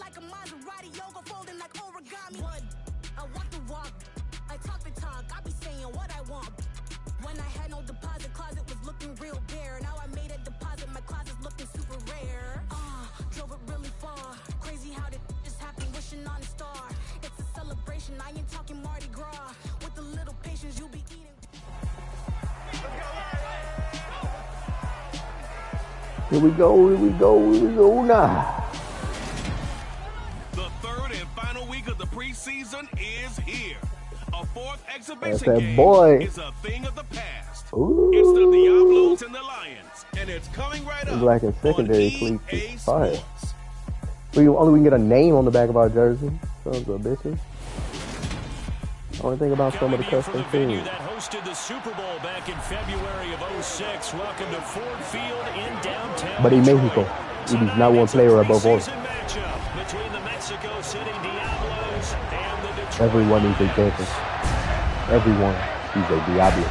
like a Maserati, yoga folding like origami. What? I walk the walk, I talk the talk, I be saying what I want. When I had no deposit, closet was looking real bare. Now I made a deposit, my closet's looking super rare. Drove it really far, crazy how did just happen, wishing on a star. It's a celebration, I ain't talking Mardi Gras. With a little patience, you'll be eating. Here we go now. The third and final week of the preseason is here. A fourth exhibition game is a thing of the past. Ooh. It's the Diablos and the Lions, and it's coming right up Black and secondary on cleats EA is fire. Sports. We can get a name on the back of our jersey. Sons of bitches. I want to think about some of the custom teams. That hosted the Super Bowl back in February of 06. Welcome to Ford Field in downtown. But in Mexico, it is not one player above all. Between the Mexico City Diablos and the Detroit Everyone is a Jenkins. Everyone is a Diablo.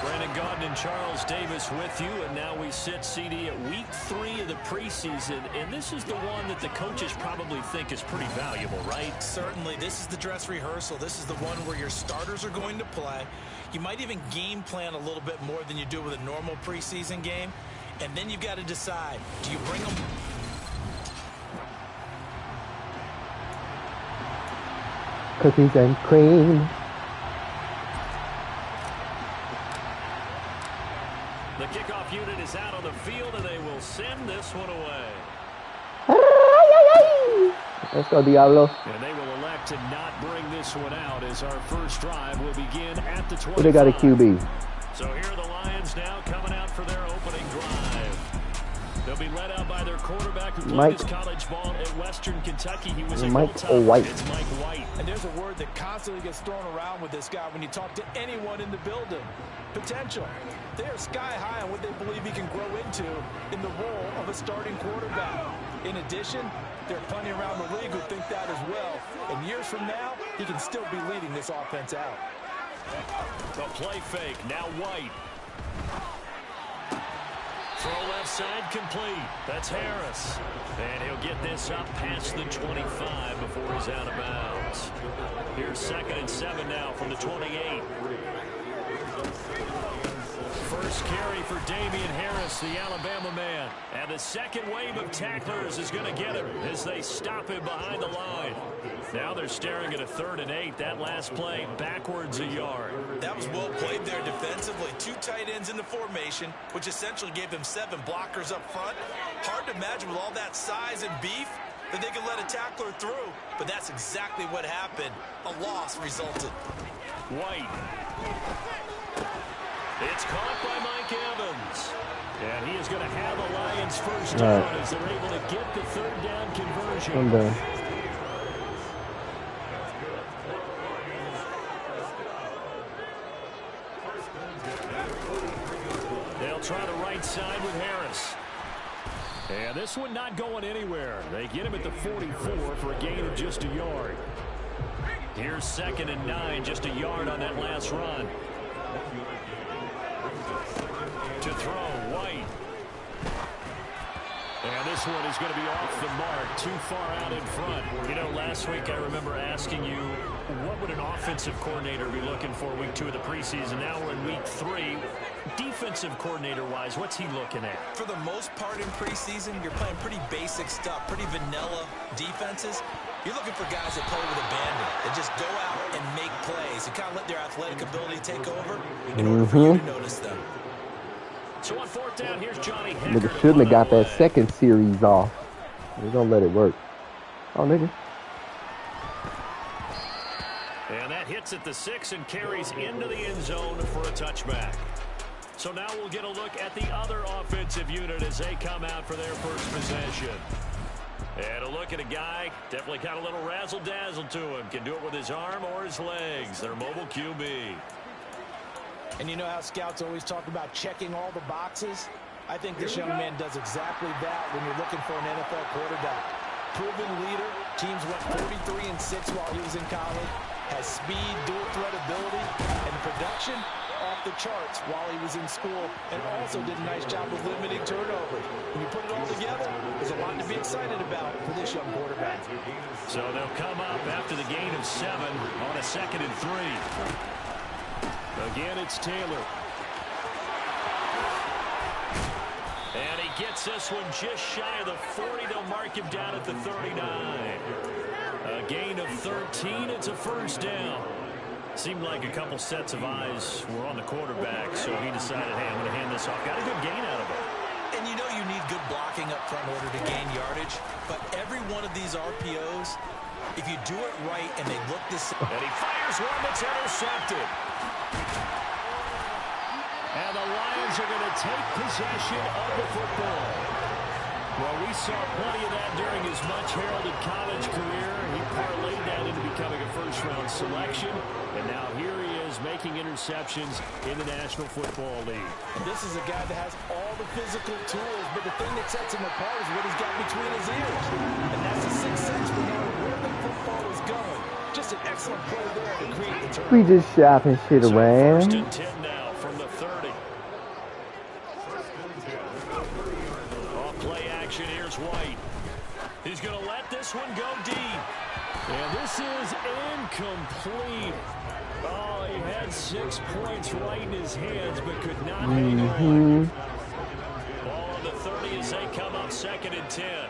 Brandon Gaudin and Charles Davis with you, and now we sit CD at week 3 of the preseason, and this is the one that the coaches probably think is pretty valuable, right? Certainly. This is the dress rehearsal. This is the one where your starters are going to play. You might even game plan a little bit more than you do with a normal preseason game, and then you've got to decide, do you bring them? Cookies and cream. The kickoff unit is out on the field, and they will send this one away. Let's go, Diablos. And they will elect to not bring this one out as our first drive will begin at the 25. They got a QB. So here are the Lions now coming out for their opening drive. They'll be led out by their quarterback who played his college ball at Western Kentucky. He was a Mike White. It's Mike White. And there's a word that constantly gets thrown around with this guy when you talk to anyone in the building. Potential. They are sky high on what they believe he can grow into in the role of a starting quarterback. In addition, there are plenty around the league who think that as well. And years from now, he can still be leading this offense out. The play fake, now White. Throw left side complete. That's Harris. And he'll get this up past the 25 before he's out of bounds. Here's 2nd and 7 now from the 28. First carry for Damian Harris, the Alabama man. And the second wave of tacklers is going to get him as they stop him behind the line. Now they're staring at a 3rd and 8. That last play backwards a yard. That was well played there defensively. 2 tight ends in the formation, which essentially gave them 7 blockers up front. Hard to imagine with all that size and beef that they could let a tackler through. But that's exactly what happened. A loss resulted. White. It's caught by Mike Evans. And he is going to have a Lions first down as they're able to get the 3rd down conversion. I'm done. They'll try the right side with Harris. And this one not going anywhere. They get him at the 44 for a gain of just a yard. Here's 2nd and 9, just a yard on that last run. To throw, White. And this one is going to be off the mark, too far out in front. You know, last week I remember asking you, what would an offensive coordinator be looking for week 2 of the preseason? Now we're in week 3. Defensive coordinator-wise, what's he looking at? For the most part in preseason, you're playing pretty basic stuff, pretty vanilla defenses. You're looking for guys that play with abandon, that just go out and make plays and kind of let their athletic ability take over in order for you to notice them. So on 4th down, here's Johnny Hecker. Nigga shouldn't have got that second series off. They're gonna let it work. Oh, nigga. And that hits at the 6 and carries into the end zone for a touchback. So now we'll get a look at the other offensive unit as they come out for their first possession. And a look at a guy, definitely got a little razzle-dazzle to him. Can do it with his arm or his legs. Their mobile QB. And you know how scouts always talk about checking all the boxes? I think this young man does exactly that when you're looking for an NFL quarterback. Proven leader. Teams went 43-6 while he was in college. Has speed, dual threat ability, and the production off the charts while he was in school, and also did a nice job of limiting turnovers. When you put it all together, there's a lot to be excited about for this young quarterback. So they'll come up after the gain of 7 on a 2nd and 3. Again, it's Taylor. And he gets this one just shy of the 40. They'll mark him down at the 39. A gain of 13. It's a first down. Seemed like a couple sets of eyes were on the quarterback, so he decided, hey, I'm going to hand this off. Got a good gain out of it. And you know you need good blocking up front in order to gain yardage, but every one of these RPOs, if you do it right and they look this... And he fires one that's intercepted. And the Lions are going to take possession of the football. Well, we saw plenty of that during his much-heralded college career. He parlayed that into becoming a first-round selection. And now here he is making interceptions in the National Football League. This is a guy that has all the physical tools, but the thing that sets him apart is what he's got between his ears. And that's the sixth sense for knowing where the football is going. Just an excellent play there to create the turn. We just shopping shit around. First and 10 now from the 30. Off play action, here's White. He's going to let this one go deep. And this is incomplete. Oh, he had 6 points right in his hands, but could not hang on. Ball on the 30 as they come up 2nd and 10.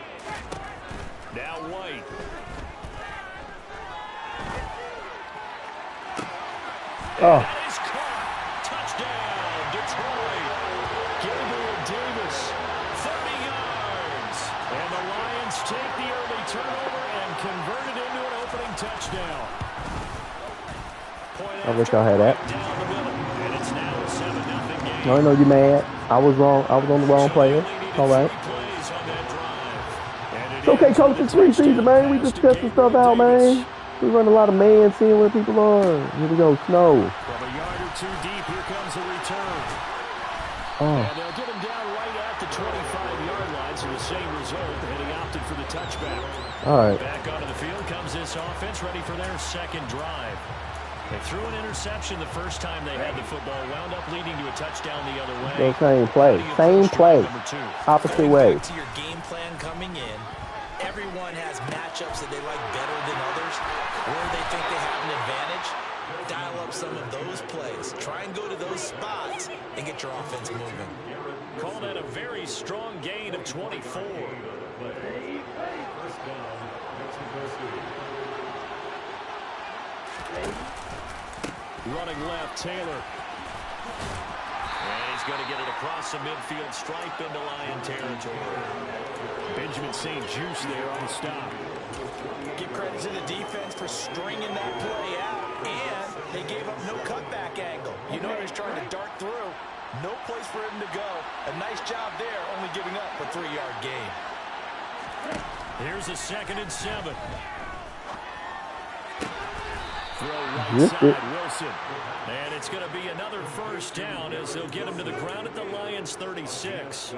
Now White. Oh. And he's caught. Touchdown, Detroit. Gabriel Davis, 30 yards. And the Lions take the early turnover and convert it into an opening touchdown. I wish I had that. And it's now a 7-0 game. No, I know you're mad. I was wrong. I was on the wrong player. All right. It's okay, coach. It's preseason, man. We just testing stuff out, man. We run a lot of man, seeing where people are. Here we go, Snow. From a yard or 2 deep, here comes the return. Oh. And they'll get him down right at the 25-yard line, so the same result, and he opted for the touchback. All right. Back onto the field comes this offense, ready for their second drive. They threw an interception the first time they had the football, wound up leading to a touchdown the other way. The same play. Same play. Opposite way. To your game plan coming in, everyone has matchups that they like better than others, where they think they have an advantage. Dial up some of those plays. Try and go to those spots and get your offense moving. Call that a very strong gain of 24. Running left, Taylor. And he's going to get it across the midfield stripe into Lion territory. Benjamin St. Juice there on the stop. Give credit to the defense for stringing that play out, and they gave up no cutback angle. You know he's trying to dart through. No place for him to go. A nice job there, only giving up a 3-yard gain. Here's a 2nd and 7. Throw right side, Wilson. And it's going to be another first down as they'll get him to the ground at the Lions' 36.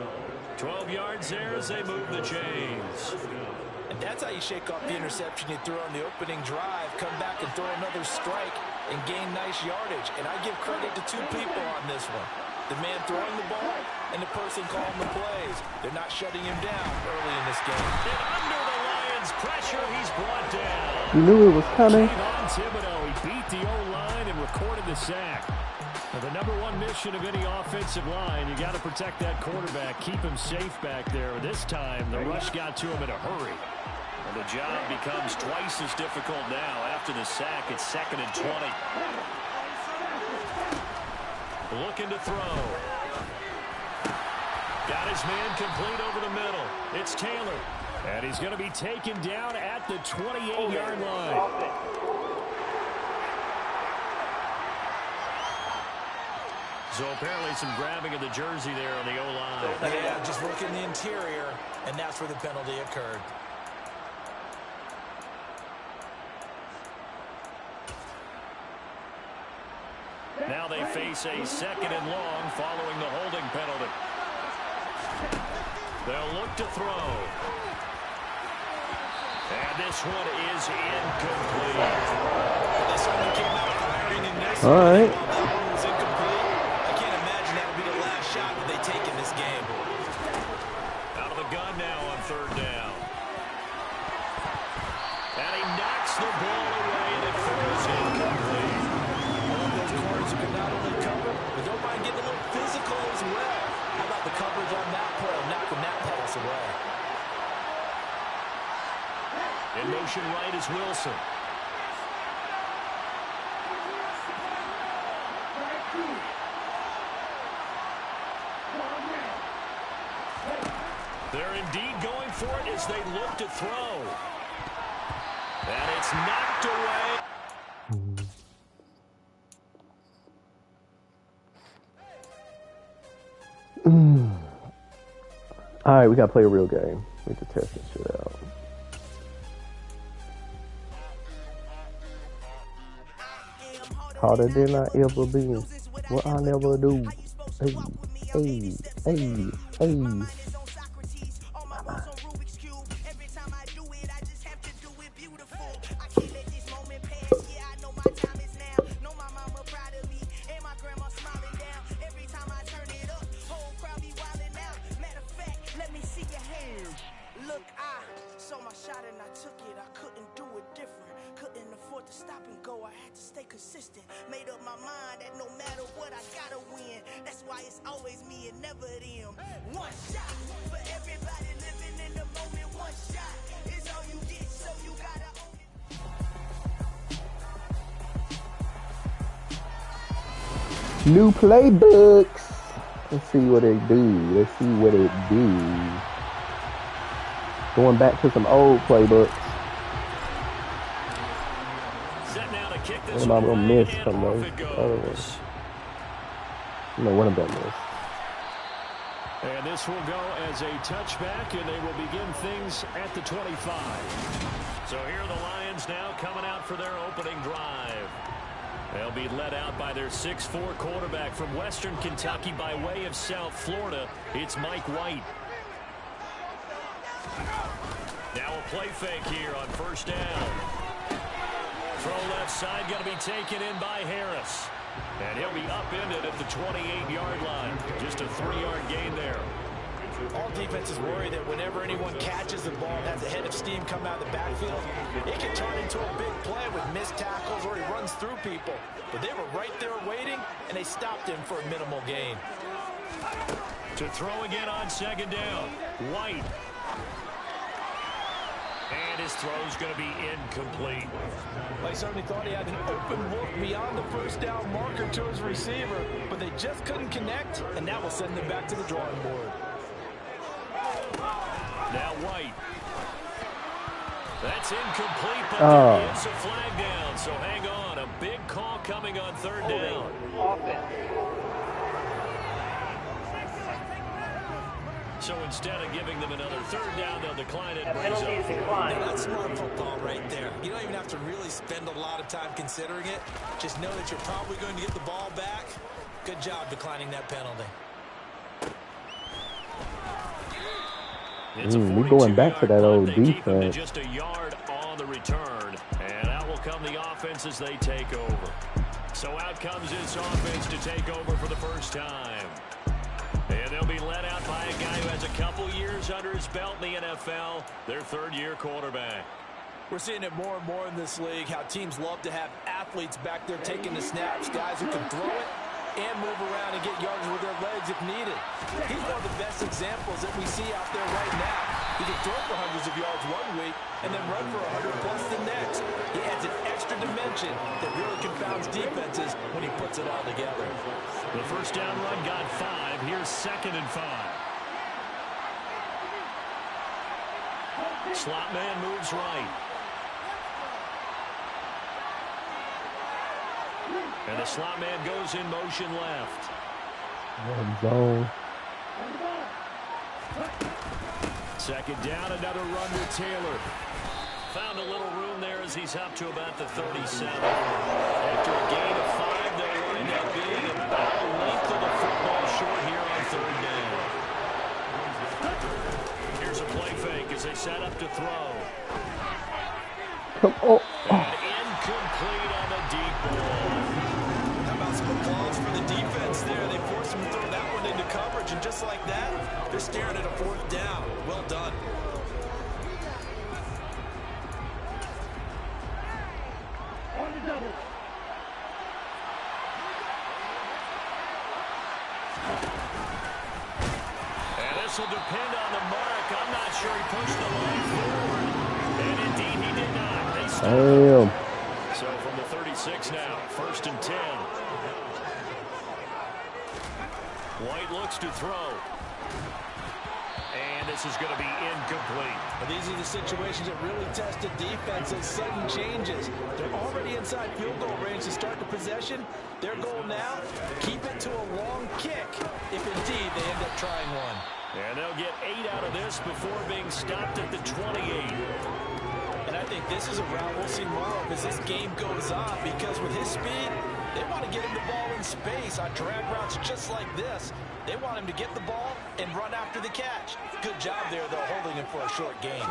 12 yards there as they move the chains. And that's how you shake off the interception you threw on the opening drive, come back and throw another strike and gain nice yardage. And I give credit to 2 people on this one. The man throwing the ball and the person calling the plays. They're not shutting him down early in this game. And under the Lions' pressure, he's brought down. You knew it was coming. Thibodeau, he beat the O-line and recorded the sack. Now, the #1 mission of any offensive line, you got to protect that quarterback, keep him safe back there. This time, the rush got to him in a hurry. And the job becomes twice as difficult now. After the sack, it's 2nd and 20. Looking to throw. Got his man complete over the middle. It's Taylor. And he's going to be taken down at the 28-yard line. So apparently some grabbing of the jersey there on the O-line. Yeah, just look in the interior, and that's where the penalty occurred. Now they face a 2nd and long following the holding penalty. They'll look to throw. And this one is incomplete. This one came out firing in this. All right. That one was incomplete. third down. And he knocks the ball away, and it falls incomplete. One of those corners who can not only cover, but don't mind getting a little physical as well. How about the coverage on that play, knocking that pass away? In motion right is Wilson. They're indeed going for it as they look to throw. And it's knocked away. All right, we got to play a real game. We need to test this shit out. Harder than I ever been. What I never do. Hey, hey, hey, hey. New playbooks. Let's see what it do. Let's see what it do. Going back to some old playbooks. What am I gonna miss from those other ones? No, one of them is. And this will go as a touchback, and they will begin things at the 25. So here are the Lions now coming out for their opening drive. They'll be led out by their 6'4" quarterback from Western Kentucky by way of South Florida. It's Mike White. Now a play fake here on first down. Throw left side, going to be taken in by Harris. And he'll be upended at the 28-yard line. Just a 3-yard gain there. All defenses worry that whenever anyone catches the ball and has a head of steam come out of the backfield, it can turn into a big play with missed tackles or he runs through people. But they were right there waiting, and they stopped him for a minimal gain. To throw again on second down, White. And his throw's going to be incomplete. They certainly thought he had an open look beyond the first down marker to his receiver, but they just couldn't connect, and that will send them back to the drawing board. Now White. That's incomplete, but there is a flag down, so hang on. A big call coming on third down. So instead of giving them another third down, they'll decline it. That's smart football right there. You don't even have to really spend a lot of time considering it. Just know that you're probably going to get the ball back. Good job declining that penalty. We're going back to that old defense. Just a yard on the return, and out will come the offense as they take over. So out comes this offense to take over for the first time. And they'll be led out by a guy who has a couple years under his belt in the NFL, their third-year quarterback. We're seeing it more and more in this league, how teams love to have athletes back there taking the snaps, guys who can throw it and move around and get yards with their legs if needed. He's one of the best examples that we see out there right now. He can throw for hundreds of yards one week and then run for 100+ the next. He adds an extra dimension that really confounds defenses when he puts it all together. The first down run got 5. Here's 2nd and 5. Slot man moves right. And the slot man goes in motion left. Zone. Second down, another run with Taylor. Found a little room there as he's up to about the 37. After a gain of 5, they'll wind up being about a length of the football short here on third down. Here's a play fake as they set up to throw. And incomplete on the deep ball. How about some applause for the defense there? They forced him to throw that one into coverage, and just like that, they're staring at a 4th down. Well done. And this will depend on the mark. I'm not sure he pushed the line forward. And indeed he did not. They Damn. So from the 36 now, 1st and 10. White looks to throw. And this is going to be incomplete. Well, these are the situations that really test a defense. Those sudden changes. They're already inside field goal range to start the possession. Their goal now, keep it to a long kick, if indeed they end up trying one. And they'll get 8 out of this before being stopped at the 28. And I think this is a route we'll see more of as this game goes on, because with his speed, they want to get him the ball in space on drag routes just like this. They want him to get the ball and run after the catch. Good job there, though, holding him for a short gain.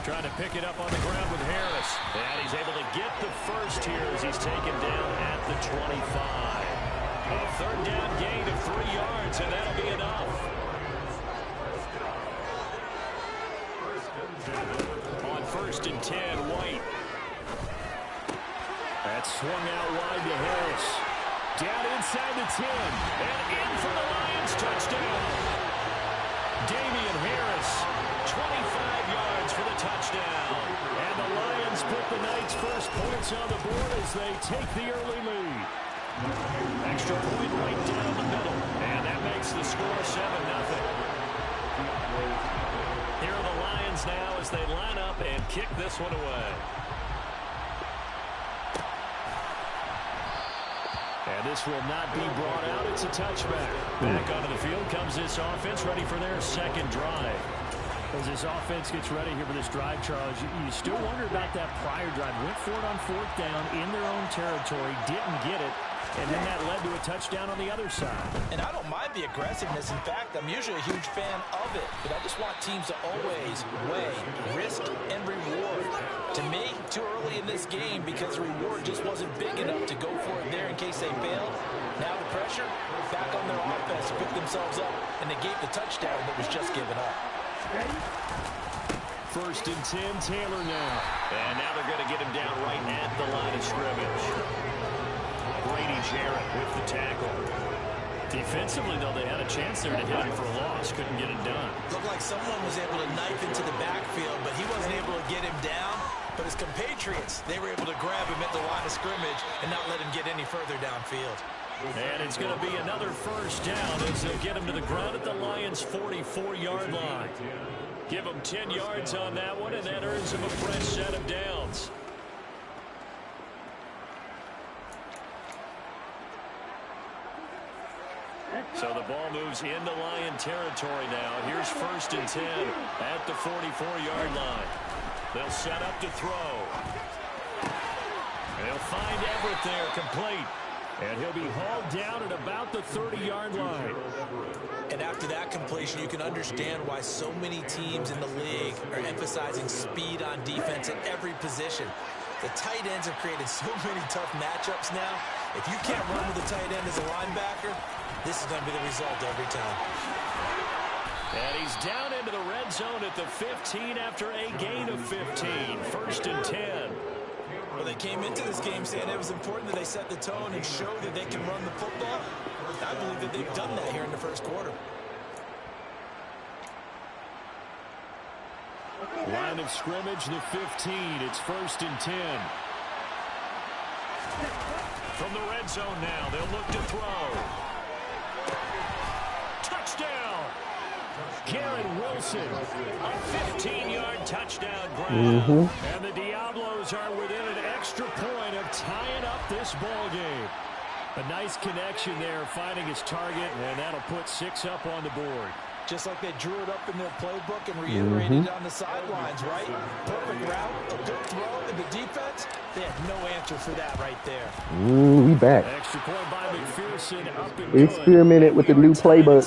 Trying to pick it up on the ground with Harris. And he's able to get the first here as he's taken down at the 25. A 3rd down gain of 3 yards, and that'll be enough. On 1st and 10, White. That's swung out wide to Harris. Down inside the 10. And in for the Lions touchdown. Damian Harris, 25 yards for the touchdown. And the Lions put the night's first points on the board as they take the early lead. Extra point right down the middle. And that makes the score 7-0. Here are the Lions now as they line up and kick this one away. And this will not be brought out. It's a touchback. Back onto the field comes this offense, ready for their 2nd drive. As this offense gets ready here for this drive, Charles, you still wonder about that prior drive. Went for it on 4th down in their own territory, didn't get it, and then that led to a touchdown on the other side. And I don't mind the aggressiveness. In fact, I'm usually a huge fan of it, but I just want teams to always weigh risk and reward. To me, too early in this game because the reward just wasn't big enough to go for it there in case they failed. Now the pressure, back on their offense to pick themselves up and negate the touchdown that was just given up. 1st and 10, Taylor now. And now they're going to get him down right at the line of scrimmage. Brady Jarrett with the tackle. Defensively, though, they had a chance there to hit him for a loss. Couldn't get it done. Looked like someone was able to knife into the backfield, but he wasn't able to get him down. But his compatriots, they were able to grab him at the line of scrimmage and not let him get any further downfield. And it's going to be another 1st down as they'll get him to the ground at the Lions' 44-yard line. Give him 10 yards on that one, and that earns him a fresh set of downs. So the ball moves into Lion territory now. Here's 1st and 10 at the 44-yard line. They'll set up to throw. They'll find Everett there, complete. And he'll be hauled down at about the 30-yard line. And after that completion, you can understand why so many teams in the league are emphasizing speed on defense at every position. The tight ends have created so many tough matchups now. If you can't run with the tight end as a linebacker, this is going to be the result every time. And he's down into the red zone at the 15 after a gain of 15. 1st and 10. Well, they came into this game saying it was important that they set the tone and show that they can run the football. I believe that they've done that here in the 1st quarter. Line of scrimmage, the 15. It's 1st and 10. From the red zone now, they'll look to throw. Touchdown! Garrett Wilson, a 15-yard touchdown grab. And the Diablos are within an extra point of tying up this ball game. A nice connection there, finding his target, and that'll put 6 up on the board. Just like they drew it up in their playbook and reiterated it on the sidelines, right? Perfect route, a good throw, and the defense, they had no answer for that right there. We back. Extra point by McPherson, up and We experimented with the new playbook.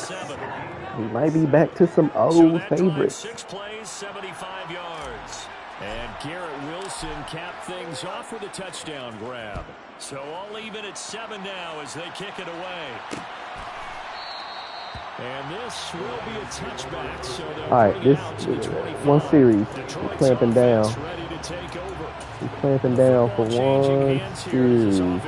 We might be back to some old favorites. 6 plays, 75 yards. And Garrett Wilson capped things off with a touchdown grab. So all even at 7 now as they kick it away. And this will be a touchback. So all right, this one series. He's clamping down. Ready to take over. He's clamping down for one series here.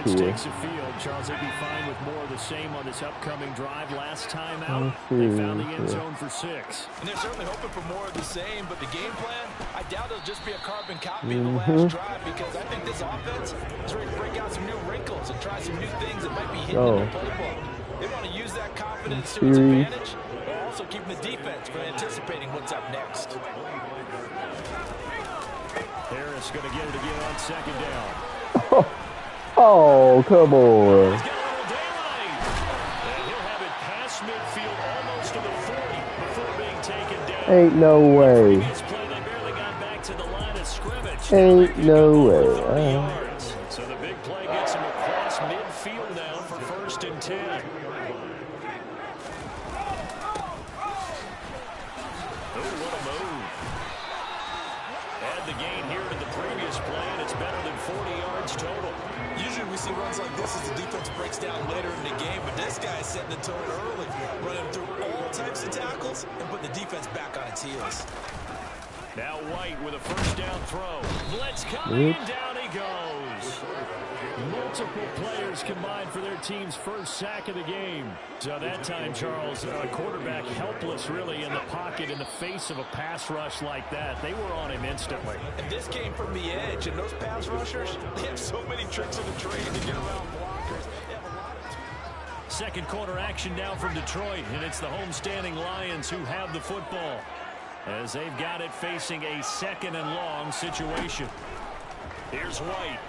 Charles, they'd be fine with more of the same on this upcoming drive. Last time out, they found the end zone for 6. And they're certainly hoping for more of the same, but the game plan, I doubt it'll just be a carbon copy of the last drive, because I think this offense is ready to break out some new wrinkles and try some new things that might be hidden in their playbook. They want to use that confidence to its advantage, while also keeping the defense from anticipating what's up next. Harris going to get it again on 2nd down. Oh, come on. He's got a little daylight. And he'll have it past midfield almost to the 40 before being taken down. Ain't no way. Previous play, they barely got back to the line of scrimmage. Ain't no way. Yards. So the big play gets him across midfield now for 1st and 10. The gain here to the previous play, and it's better than 40 yards total. Usually we see runs like this as the defense breaks down later in the game, but this guy is setting the tone early, running through all types of tackles and putting the defense back on its heels. Now White with a 1st down throw. Blitz coming, and down he goes. Multiple players combined for their team's 1st sack of the game. So that time, Charles, a quarterback helpless really in the pocket in the face of a pass rush like that. They were on him instantly. And this came from the edge, and those pass rushers, they have so many tricks in the trade to get around blockers. Second quarter action now from Detroit, and it's the homestanding Lions who have the football, as they've got it facing a 2nd and long situation. Here's White.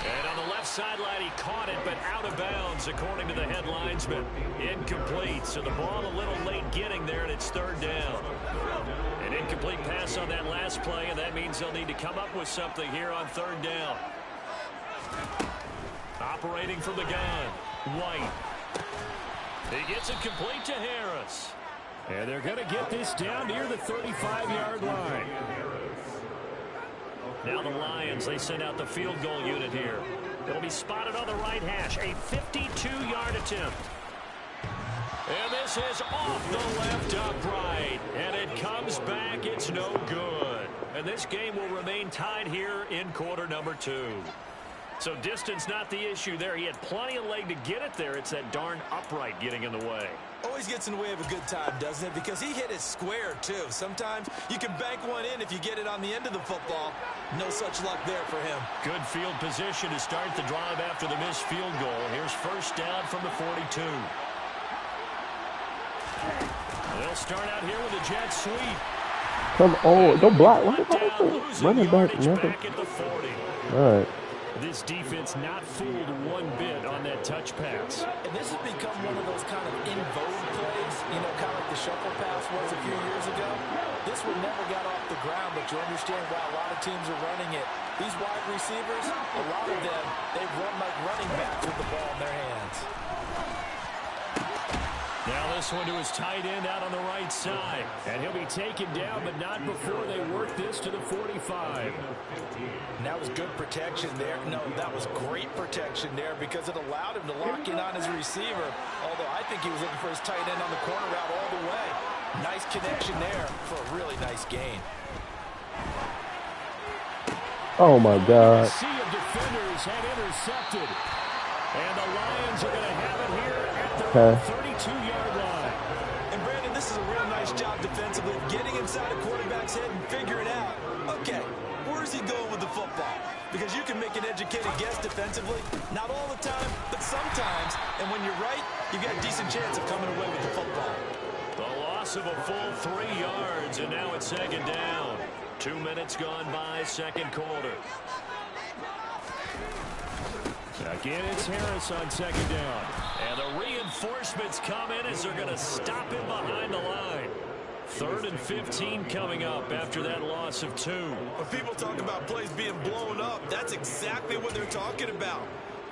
And on the left sideline, he caught it, but out of bounds, according to the head linesman. Incomplete, so the ball a little late getting there, and it's 3rd down. An incomplete pass on that last play, and that means they'll need to come up with something here on 3rd down. Operating from the gun, White. He gets it complete to Harris. And they're going to get this down near the 35-yard line. Now the Lions, they send out the field goal unit here. It'll be spotted on the right hash, a 52-yard attempt. And this is off the left upright. And it comes back, it's no good. And this game will remain tied here in quarter number 2. So distance not the issue there. He had plenty of leg to get it there. It's that darn upright getting in the way. Always gets in the way of a good time, doesn't it? Because he hit it square, too. Sometimes you can bank one in if you get it on the end of the football. No such luck there for him. Good field position to start the drive after the missed field goal. Here's 1st down from the 42. They'll start out here with a jet sweep. Come on, don't block. Running back, nothing. Back at the 40. All right. This defense not fooled one bit on that touch pass. And this has become one of those kind of in vogue plays, you know, kind of like the shuffle pass was a few years ago. This one never got off the ground, but you understand why a lot of teams are running it. These wide receivers, a lot of them, they run like running backs with the ball in their hands. Now this one to his tight end out on the right side. And he'll be taken down, but not before they work this to the 45. And that was good protection there. No, that was great protection there because it allowed him to lock in on his receiver. Although I think he was looking for his tight end on the corner route all the way. Nice connection there for a really nice gain. Oh, my God. A sea of defenders had intercepted. And the Lions are going to have it here at the 32-yard line. And, Brandon, this is a real nice job defensively, getting inside a quarterback's head and figuring out, okay, where's he going with the football? Because you can make an educated guess defensively, not all the time, but sometimes. And when you're right, you've got a decent chance of coming away with the football. The loss of a full 3 yards, and now it's 2nd down. 2 minutes gone by, 2nd quarter. Again, it's Harris on 2nd down. And the reinforcements come in as they're going to stop him behind the line. 3rd and 15 coming up after that loss of 2. When people talk about plays being blown up, that's exactly what they're talking about.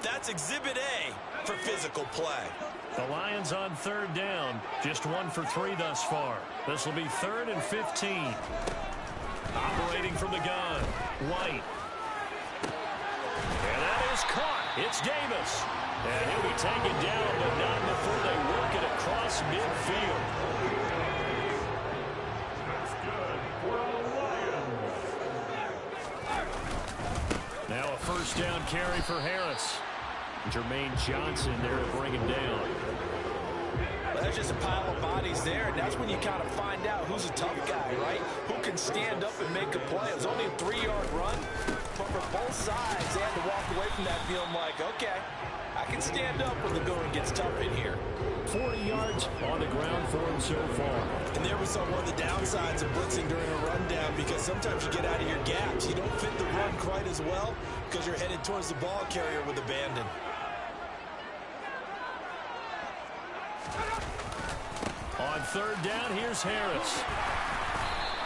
That's Exhibit A for physical play. The Lions on 3rd down, just 1 for 3 thus far. This will be 3rd and 15. Operating from the gun, White. And that is caught. It's Davis. And he'll be taken down, but not before they first down carry for Harris. Jermaine Johnson there to bring him down. Well, there's just a pile of bodies there, and that's when you kind of find out who's a tough guy, right? Who can stand up and make a play. It was only a 3-yard run, but for both sides, they had to walk away from that feeling like, okay, I can stand up when the going gets tough in here. 40 yards on the ground for him so far. And there was one of the downsides of blitzing during a rundown, because sometimes you get out of your gaps. You don't fit the run quite as well because you're headed towards the ball carrier with abandon. On third down, here's Harris.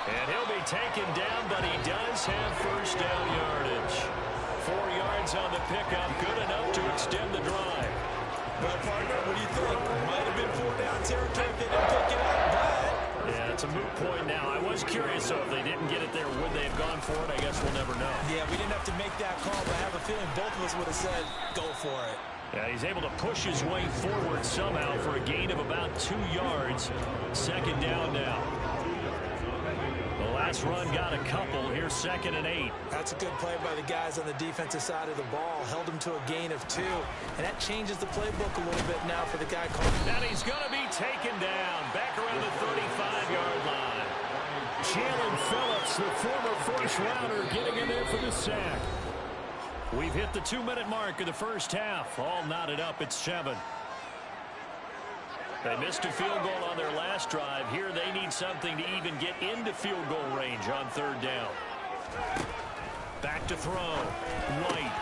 And he'll be taken down, but he does have first down yardage. 4 yards on the pickup, good enough to extend the drive. But, partner, what do you think? Might have been 4-down territory if they didn't pick it up, but... Yeah, it's a moot point now. I was curious, though, if they didn't get it there, would they have gone for it? I guess we'll never know. Yeah, we didn't have to make that call, but I have a feeling both of us would have said, go for it. Yeah, he's able to push his way forward somehow for a gain of about 2 yards. Second down now. The last run got a couple. Here's 2nd and 8. That's a good play by the guys on the defensive side of the ball. Held him to a gain of 2. And that changes the playbook a little bit now for the guy called. And he's going to be taken down. Back around the 35-yard line. Jalen Phillips, the former first-rounder, getting in there for the sack. We've hit the 2-minute mark of the first half. All knotted up at 7. They missed a field goal on their last drive. Here they need something to even get into field goal range on third down. Back to throw. White.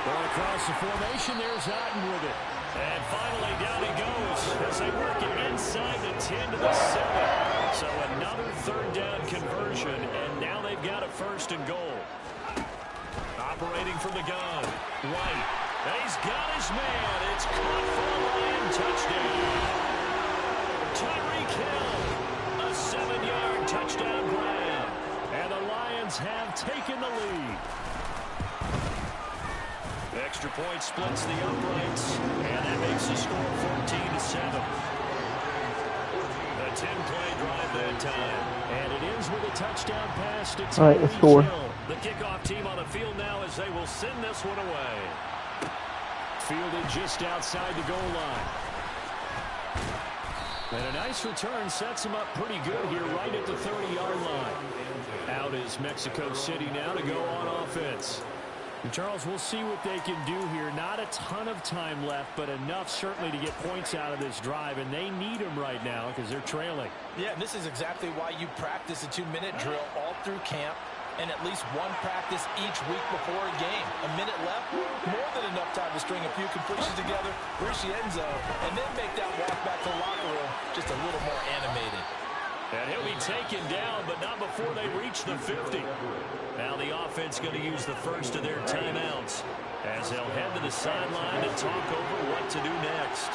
Going across the formation. There's Otten with it. And finally down he goes as they work it inside the 10 to the 7. So another third down conversion. And now they've got a 1st and goal. Operating from the gun. White. And he's got his man. It's caught for a Lion touchdown. Tyreek Hill. A 7-yard touchdown grab. And the Lions have taken the lead. Extra point splits the uprights. And that makes the score 14-7. A 10-play drive that time. And it ends with a touchdown pass to Tyreek Hill. The kickoff team on the field now as they will send this one away. Fielded just outside the goal line. And a nice return sets him up pretty good here right at the 30-yard line. Out is Mexico City now to go on offense. And Charles, we'll see what they can do here. Not a ton of time left, but enough certainly to get points out of this drive, and they need them right now because they're trailing. Yeah, and this is exactly why you practice a 2-minute drill all through camp and at least one practice each week before a game. A minute left, more than enough time to string a few completions together, reach the end zone, and then make that walk back to the locker room just a little more animated. And he'll be taken down, but not before they reach the 50. Now the offense going to use the first of their timeouts as they'll head to the sideline and talk over what to do next.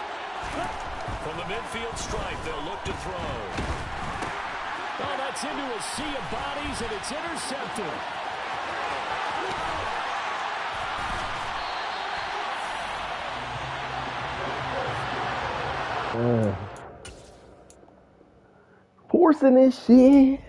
From the midfield stripe, they'll look to throw. Oh, that's into a sea of bodies, and it's intercepted. Forcing this shit.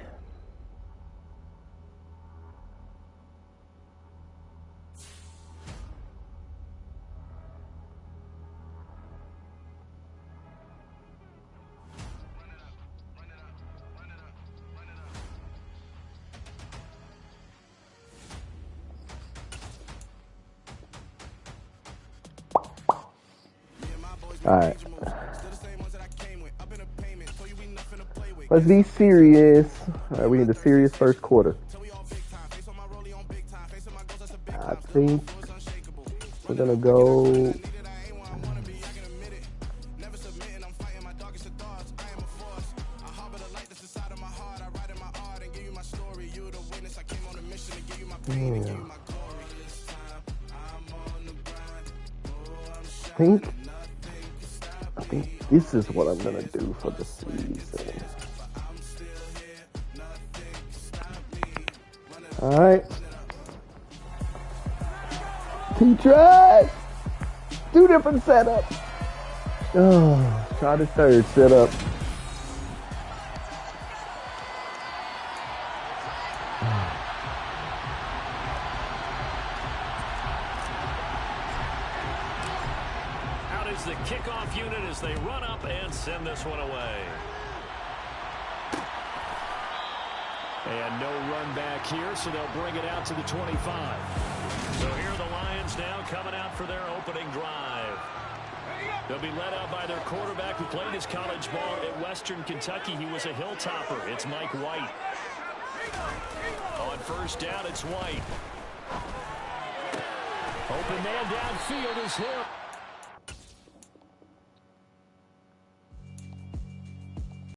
Alright. Let's be serious. Alright, we need a serious first quarter. I think we're gonna go. I think this is what I'm gonna do for the season. Alright. T-Trash! 2 different setups. Oh, try the third setup. is the kickoff unit as they run up and send this one away. And no run back here, so they'll bring it out to the 25. So here are the Lions now coming out for their opening drive. They'll be led out by their quarterback who played his college ball at Western Kentucky. He was a Hilltopper. It's Mike White. On first down, it's White. Open man downfield is Hill.